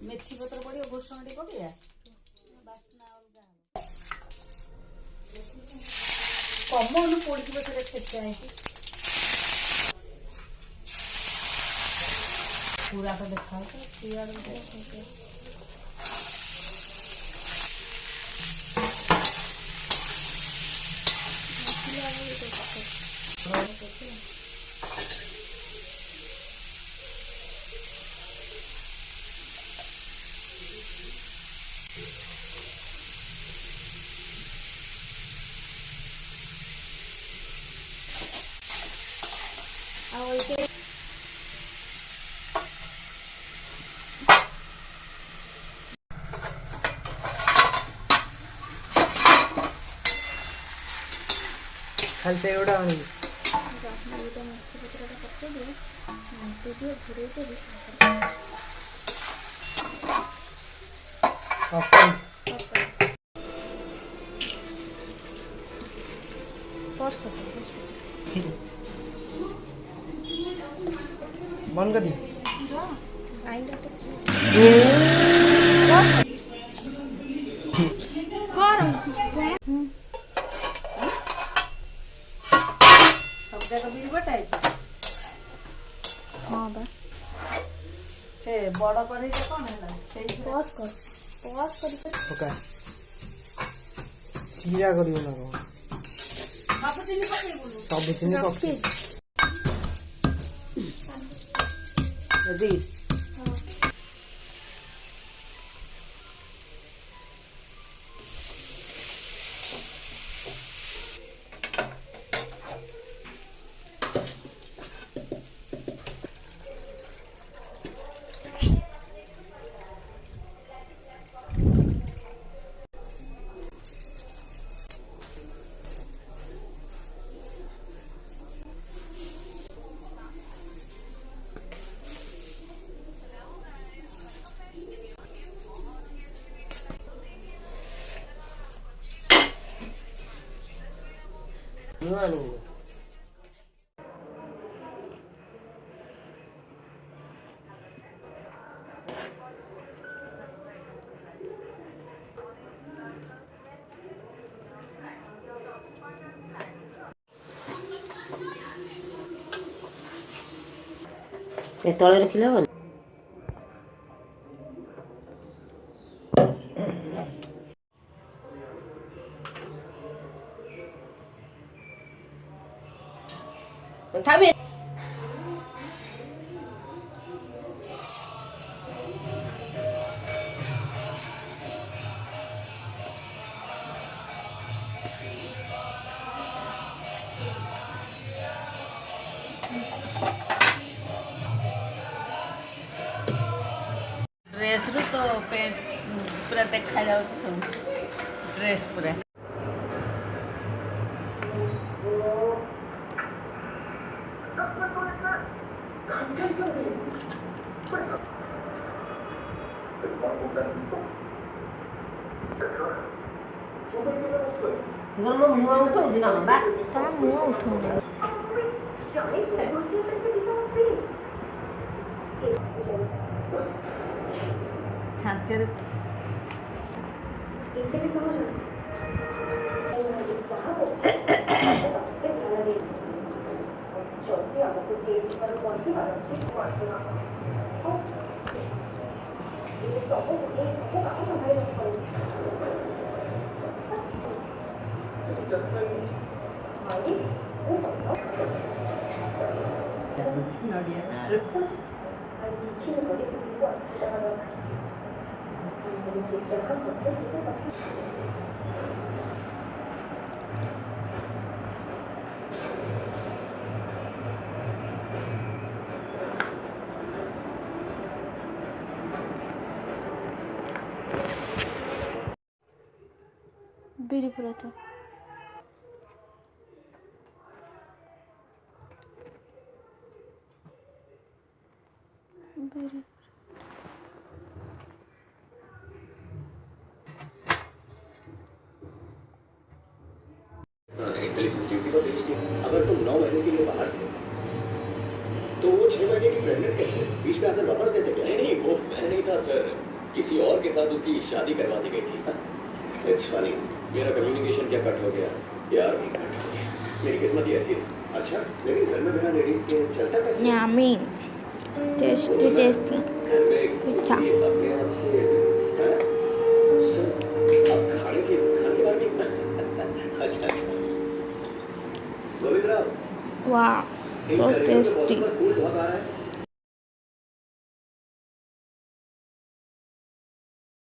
मेथी पत्र पड़ो भूषण टे पकड़ा बास्ना अलग कमन पड़ो से छेचा पूरा तो देखा खाली से एवढा आणि मन कधी हाँ बा से बड़ करे कौन है से पॉज कर ओके सीरा करियो ना सब चिनी पके यदि Nuano. ତଳେ ରଖିଲେ ହବନି थाबे ड्रेस रु तो पेंट पूरा देखा जाउछ सब ड्रेस पूरा 이건 뭐 무화 우통 지나가 봐. 다 무화 우통이야. छाती बिरी पूरा तो बिरी इंटेलिजेंस ड्यूटी को देखिए अगर तुम 9 महीने के लिए बाहर थे तो वो 6 महीने की प्रेग्नेंट कैसे बीच में आकर वापस देते क्या? नहीं वो मैं नहीं था सर, किसी और के साथ उसकी शादी करवा दी गई थी। It's funny. मेरा कम्युनिकेशन क्या कट हो गया, प्यार भी कट हो गया, मेरी किस्मत ही ऐसी है। अच्छा, लेकिन घर में बिना लेडीज के चलता कैसे? यम्मी टेस्टी टेस्टी घर में अच्छा। ये अपने आप से हैं? सर, आप खाने के बारे में अच्छा अच्छा। गोविंद राव, वाह इन बहुत गर्मियों में टेस्टी मौसम पर कूल बहुत आ रहा है।